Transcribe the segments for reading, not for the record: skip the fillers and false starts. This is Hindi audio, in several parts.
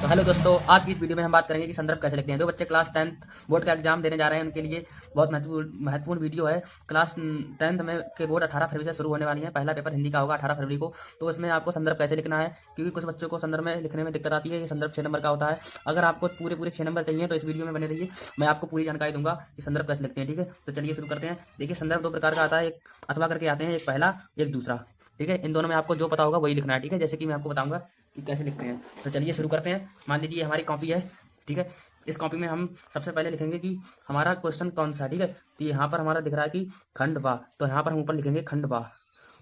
तो हेलो दोस्तों, आज की इस वीडियो में हम बात करेंगे कि संदर्भ कैसे लिखते हैं। जो बच्चे क्लास 10th बोर्ड का एग्जाम देने जा रहे हैं उनके लिए बहुत महत्वपूर्ण वीडियो है। क्लास 10th में के बोर्ड 18 फरवरी से शुरू होने वाली है। पहला पेपर हिंदी का होगा 18 फरवरी को। तो इसमें आपको संदर्भ कैसे लिखना है, क्योंकि कुछ बच्चों को संदर्भ में लिखने में दिक्कत आती है। ये संदर्भ 6 नंबर का होता है। अगर आपको पूरे 6 नंबर चाहिए तो इस वीडियो में बने रहिए, मैं आपको पूरी जानकारी दूंगा कि संदर्भ कैसे लिखते हैं। ठीक है, तो चलिए शुरू करते हैं। देखिए, संदर्भ दो प्रकार का आता है, एक अथवा करके आते हैं, एक पहला एक दूसरा। ठीक है, इन दोनों में आपको जो पता होगा वही लिखना है। ठीक है, जैसे कि मैं आपको बताऊंगा कि कैसे लिखते हैं। तो चलिए शुरू करते हैं। मान लीजिए हमारी कॉपी है। ठीक है, इस कॉपी में हम सबसे पहले लिखेंगे कि हमारा क्वेश्चन कौन सा है। ठीक है, तो यहाँ पर हमारा दिख रहा है कि खंड वा, तो यहाँ पर हम ऊपर लिखेंगे खंड वा,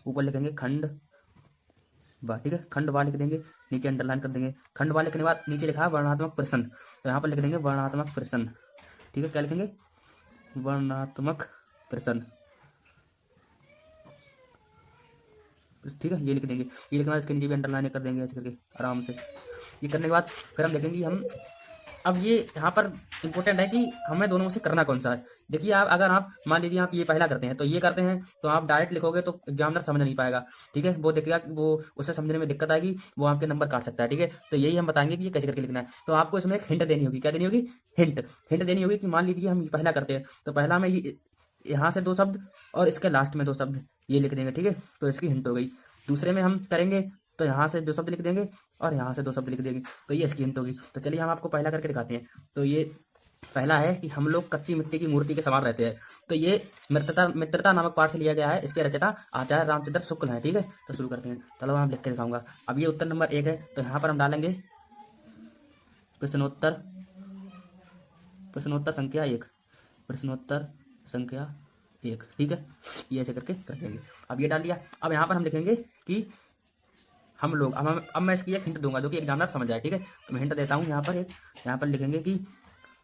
ऊपर लिखेंगे खंड वा। ठीक है, खंड वा लिख देंगे, नीचे अंडरलाइन कर देंगे। खंड वा लिखने के बाद नीचे लिखा है वर्णात्मक प्रश्न, तो यहाँ पर लिख देंगे वर्णात्मक प्रश्न। ठीक है, क्या लिखेंगे? वर्णात्मक प्रश्न। ठीक है, ये लिख देंगे। ये लिखने के बाद इसके नीचे भी अंडरलाइन कर देंगे ऐसे करके आराम से। ये करने के बाद फिर हम देखेंगे हम अब ये यहाँ पर इंपॉर्टेंट है कि हमें दोनों में से करना कौन सा है। देखिए, आप अगर आप मान लीजिए आप ये पहला करते हैं तो ये करते हैं, तो आप डायरेक्ट लिखोगे तो एग्जामिनर समझ नहीं पाएगा। ठीक है, वो देखेगा, वो उसे समझने में दिक्कत आएगी, वो आपके नंबर काट सकता है। ठीक है, तो यही हम बताएंगे कि ये कैसे करके लिखना है। तो आपको इसमें एक हिंट देनी होगी। क्या देनी होगी? हिंट। हिंट देनी होगी कि मान लीजिए हम पहला करते हैं तो पहला में ये यहाँ से 2 शब्द और इसके लास्ट में 2 शब्द ये लिख देंगे। ठीक है, तो इसकी हिंट हो गई। दूसरे में हम करेंगे तो यहाँ से 2 शब्द लिख देंगे और यहाँ से 2 शब्द लिख देंगे, तो ये इसकी हिंट होगी। तो चलिए हम आपको पहला करके दिखाते हैं। तो ये पहला है कि हम लोग कच्ची मिट्टी की मूर्ति के समान रहते हैं। तो ये मित्रता नामक पाठ से लिया गया है। इसके रचयिता आचार्य रामचंद्र शुक्ल हैं। ठीक है, तो शुरू करते हैं। चलो हम लिख के दिखाऊंगा। अब ये उत्तर नंबर 1 है, तो यहाँ पर हम डालेंगे प्रश्नोत्तर प्रश्नोत्तर संख्या 1, प्रश्नोत्तर संख्या 1। ठीक है, ये ऐसे करके कर देंगे। अब ये डाल दिया। अब यहाँ पर हम लिखेंगे कि हम लोग, अब मैं इसकी एक हिंट दूंगा जो कि एग्जामिनर समझ जाए। ठीक है, तो मैं हिंट देता हूँ। यहाँ पर लिखेंगे कि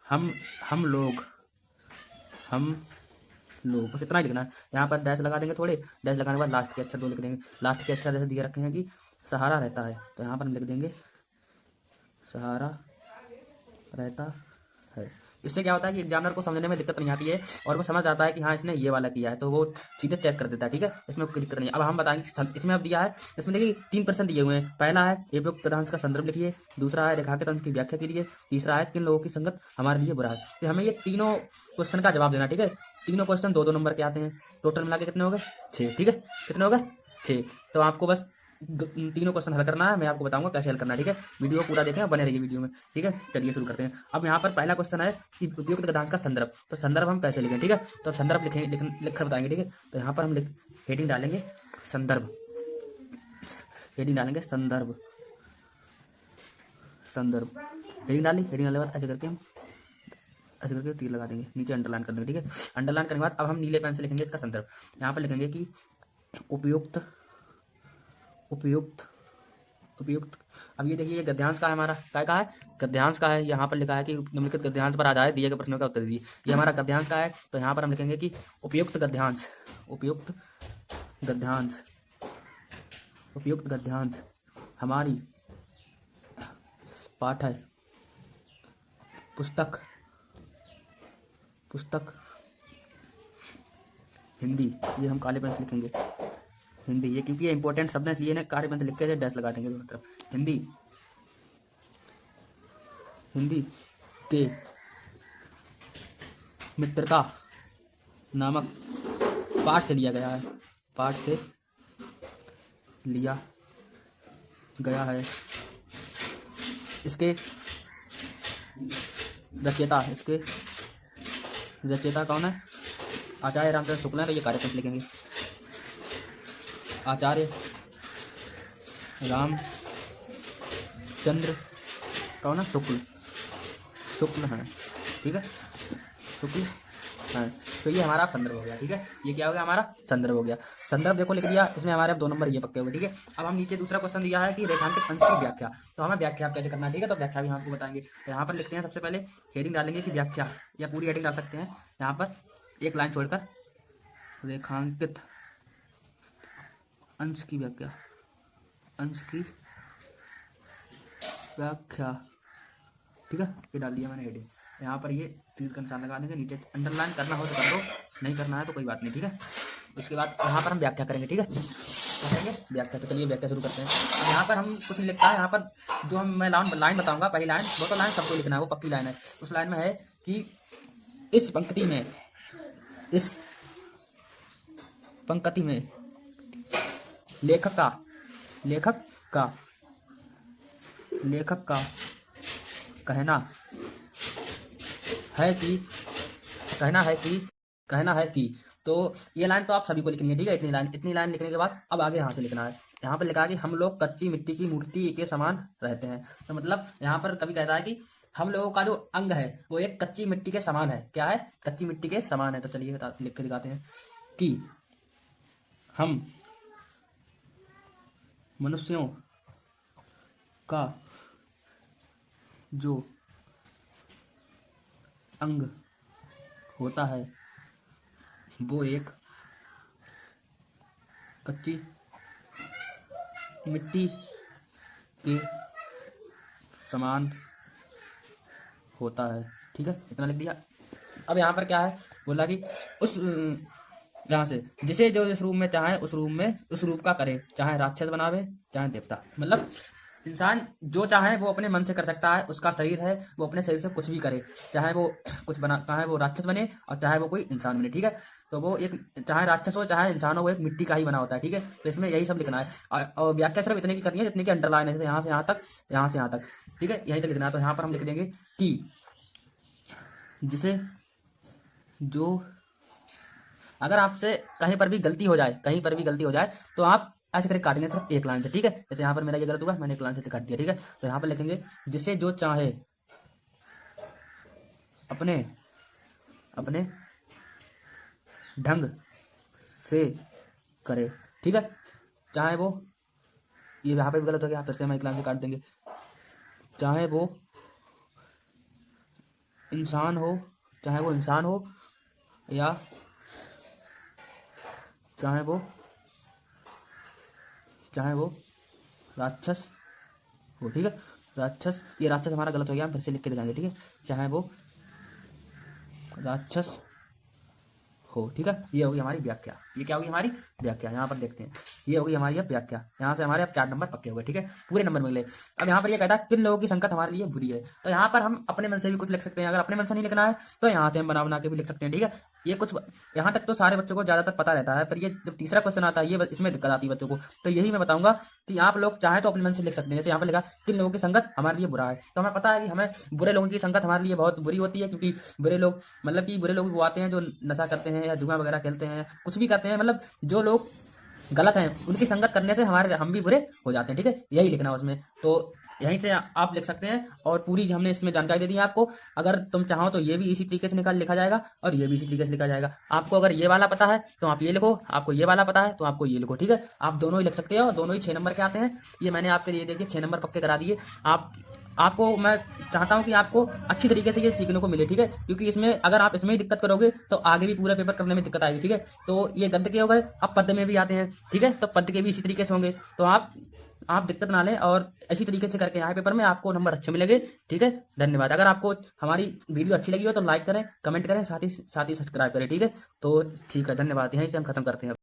हम लोग बस इतना ही लिखना है। यहाँ पर डैश लगा देंगे, थोड़े डैश लगाने के बाद लास्ट के अक्षर 2 लिख देंगे। लास्ट के अक्षर जैसे दिए रखे हैं कि सहारा रहता है, तो यहाँ पर हम लिख देंगे सहारा रहता है। इससे क्या होता है कि एग्जामिनर को समझने में दिक्कत नहीं आती है और वो समझ आता है कि हाँ इसने ये वाला किया है, तो वो सीधे चेक कर देता है। ठीक है, इसमें कोई दिक्कत नहीं। अब हम बताएंगे इसमें अब दिया है, इसमें देखिए 3 प्रश्न दिए हुए हैं। पहला है उपयुक्त अंश का संदर्भ लिखिए, दूसरा है रेखांकित अंश की व्याख्या कीजिए, तीसरा है किन लोगों की संगत हमारे लिए बुरा है। तो हमें ये तीनों क्वेश्चन का जवाब देना। ठीक है, तीनों क्वेश्चन 2-2 नंबर के आते हैं। टोटल मिला के कितने हो गए? 6। ठीक है, कितने हो गए? 6। तो आपको बस तीनों क्वेश्चन हल करना है। मैं आपको बताऊंगा कैसे हल करना है। ठीक है, वीडियो पूरा देखें, बने रहिए वीडियो में। ठीक है, चलिए शुरू करते हैं। अब यहाँ पर पहला क्वेश्चन है कि उपयुक्त गद्यांश का संदर्भ, तो संदर्भ हम कैसे लिखें। ठीक है, तो संदर्भ लिख कर बताएंगे। ठीक है, तो यहाँ पर हम हेडिंग डालेंगे संदर्भ, हेडिंग डालेंगे संदर्भ, संदर्भ हेडिंग डाली। हेडिंग डालने के बाद ऐसे करके तीर लगा देंगे, नीचे अंडरलाइन कर देंगे। ठीक है, अंडरलाइन करने के बाद अब हम नीले पेन से लिखेंगे इसका संदर्भ। यहाँ पर लिखेंगे कि उपयुक्त उपयुक्त उपयुक्त। अब ये देखिए, गद्यांश का है हमारा, क्या है? गद्यांश का है। यहाँ पर लिखा है कि निम्नलिखित गद्यांश पर आधारित दिए गए प्रश्नों का उत्तर दीजिए। ये हमारा गद्यांश का है, तो यहाँ पर हम लिखेंगे कि उपयुक्त गद्यांश, उपयुक्त गद्यांश, उपयुक्त गद्यांश हमारी पाठ्य पुस्तक हिंदी, ये हम काले पेन से लिखेंगे हिंदी, ये क्योंकि ये इंपॉर्टेंट शब्द है इसलिए ना काले पेन से लिख के डैश लगा देंगे दोनों तरफ। हिंदी के मित्रता नामक पाठ से लिया गया है, पाठ से लिया गया है। इसके रचयिता कौन है? आचार्य रामचंद्र शुक्ल है, तो ये कार्य पेन से लिखेंगे आचार्य रामचंद्र कौन है? शुक्ल है। ठीक है, शुक्ल है। तो ये हमारा संदर्भ हो गया। ठीक है, ये क्या हो गया? हमारा संदर्भ हो गया। संदर्भ देखो लिख दिया, इसमें हमारे अब 2 नंबर ये पक्के हुए। ठीक है, अब हम नीचे दूसरा क्वेश्चन दिया है कि रेखांकित अंश की व्याख्या, तो हमें व्याख्या कैसे करना है। ठीक है, तो व्याख्या भी हम आपको बताएंगे। तो यहाँ पर लिखते हैं, सबसे पहले हेडिंग डालेंगे कि व्याख्या, या पूरी हेडिंग डाल सकते हैं। यहाँ पर एक लाइन छोड़कर रेखांकित अंश की व्याख्या, अंश की व्याख्या। ठीक है, ये डाल दिया मैंने हेडिंग। यहाँ पर ये तीर का निशान लगा देंगे, नीचे अंडरलाइन करना हो तो कर दो, नहीं करना है तो कोई बात नहीं। ठीक है, उसके बाद यहाँ पर हम व्याख्या करेंगे। ठीक है, कहेंगे व्याख्या। तो चलिए व्याख्या शुरू करते हैं। अब यहाँ पर हम कुछ नहीं लिखता है, यहाँ पर जो मैं लाइन बताऊंगा, पहली लाइन, वो तो लाइन सबको लिखना है, वो पक्की लाइन है। उस लाइन में है कि इस पंक्ति में, इस पंक्ति में लेखक का कहना है कि तो ये लाइन तो आप सभी को लिखनी है, ठीक है। इतनी लाइन लिखने के बाद अब आगे यहाँ से लिखना है। यहाँ पर लिखा है कि हम लोग कच्ची मिट्टी की मूर्ति के समान रहते हैं। तो मतलब यहाँ पर कवि कहता है कि हम लोगों का जो अंग है वो एक कच्ची मिट्टी के समान है। क्या है? कच्ची मिट्टी के समान है। तो चलिए लिख के दिखाते हैं कि हम मनुष्यों का जो अंग होता है वो एक कच्ची मिट्टी के समान होता है, ठीक है। इतना लिख दिया। अब यहाँ पर क्या है, बोला कि उस यहाँ से जिसे जो इस रूप में चाहे उस रूप का करे, चाहे राक्षस बनावे चाहे देवता। मतलब इंसान जो चाहे वो अपने मन से कर सकता है, उसका शरीर है, वो अपने शरीर से कुछ भी करे, चाहे वो कुछ बना, चाहे वो राक्षस बने और चाहे वो कोई इंसान बने, ठीक है। तो वो एक, चाहे राक्षस हो चाहे इंसान हो, वो एक मिट्टी का ही बना होता है, ठीक है। तो इसमें यही सब लिखना है और व्याख्या सिर्फ इतने की करनी है जितने की अंडरलाइन है, जैसे यहाँ से यहाँ तक, यहाँ से यहाँ तक, ठीक है, यहीं तक लिखना है। तो यहाँ पर हम लिख देंगे कि जिसे जो, अगर आपसे कहीं पर भी गलती हो जाए तो आप ऐसे करके काटेंगे सिर्फ एक लाइन से, ठीक है। जैसे यहाँ पर मेरा ये गलत हुआ, मैंने एक लाइन से काट दिया, ठीक है। तो यहाँ पर लिखेंगे जिसे जो चाहे अपने ढंग से करे, ठीक है। चाहे वो, ये यहाँ पे भी गलत हो गया, फिर से हम एक लाइन से काट देंगे, चाहे वो इंसान हो या चाहे वो राक्षस हो, ठीक है। राक्षस, ये राक्षस हमारा गलत हो गया, हम फिर से लिख के दिखाएंगे, ठीक है। चाहे वो राक्षस हो, ठीक है। ये होगी हमारी व्याख्या। ये क्या होगी हमारी व्याख्या? यहाँ पर देखते हैं, ये होगी हमारी अब व्याख्या। यहाँ से हमारे अब 4 नंबर पक्के हो गए, ठीक है, पूरे नंबर मिले। अब यहाँ पर ये कहता है किन लोगों की संगत हमारे लिए बुरी है। तो यहाँ पर हम अपने मन से भी कुछ लिख सकते हैं, अगर अपने मन से नहीं लिखना है तो यहाँ से हम बना के भी लिख सकते हैं, ठीक है। ये कुछ यहाँ तक तो सारे बच्चों को ज्यादातर पता रहता है, पर ये जब तीसरा क्वेश्चन आता है ये इसमें दिक्कत आती है बच्चों को। तो यही मैं बताऊंगा कि आप लोग चाहे तो अपने मन से लिख सकते हैं। जैसे यहाँ पर लिखा किन लोगों की संगत हमारे लिए बुरा है, तो हमें पता है कि हमें बुरे लोगों की संगत हमारे लिए बहुत बुरी होती है, क्योंकि बुरे लोग, मतलब कि बुरे लोग वो आते हैं जो नशा करते हैं या जुआ वगैरह खेलते हैं, कुछ भी करते हैं, मतलब जो लोग गलत हैं उनकी संगत करने से हम भी बुरे हो जाते हैं, ठीक है। यही लिखना है उसमें। तो यहीं से आप लिख सकते हैं और पूरी हमने इसमें जानकारी दे दी है आपको। अगर तुम चाहो तो ये भी इसी तरीके से लिखा जाएगा और ये भी इसी तरीके से लिखा जाएगा। आपको अगर ये वाला पता है तो आप ये लिखो, आपको ये वाला पता है तो आपको ये लिखो, ठीक है। आप दोनों ही लिख सकते हो, दोनों ही 6 नंबर के आते हैं। ये मैंने आपके लिए देखिए 6 नंबर पक्के करा दिए। आपको मैं चाहता हूं कि आपको अच्छी तरीके से ये सीखने को मिले, ठीक है, क्योंकि इसमें अगर आप इसमें ही दिक्कत करोगे तो आगे भी पूरा पेपर करने में दिक्कत आएगी, ठीक है। तो ये गद्य के हो गए, अब पद्य में भी आते हैं, ठीक है। तो पद्य के भी इसी तरीके से होंगे। तो आप दिक्कत ना लें और इसी तरीके से करके आए पेपर में, आपको नंबर अच्छे मिलेंगे, ठीक है। धन्यवाद। अगर आपको हमारी वीडियो अच्छी लगी हो तो लाइक करें, कमेंट करें, साथ ही सब्सक्राइब करें, ठीक है। तो ठीक है, धन्यवाद। यहीं से हम खत्म करते हैं।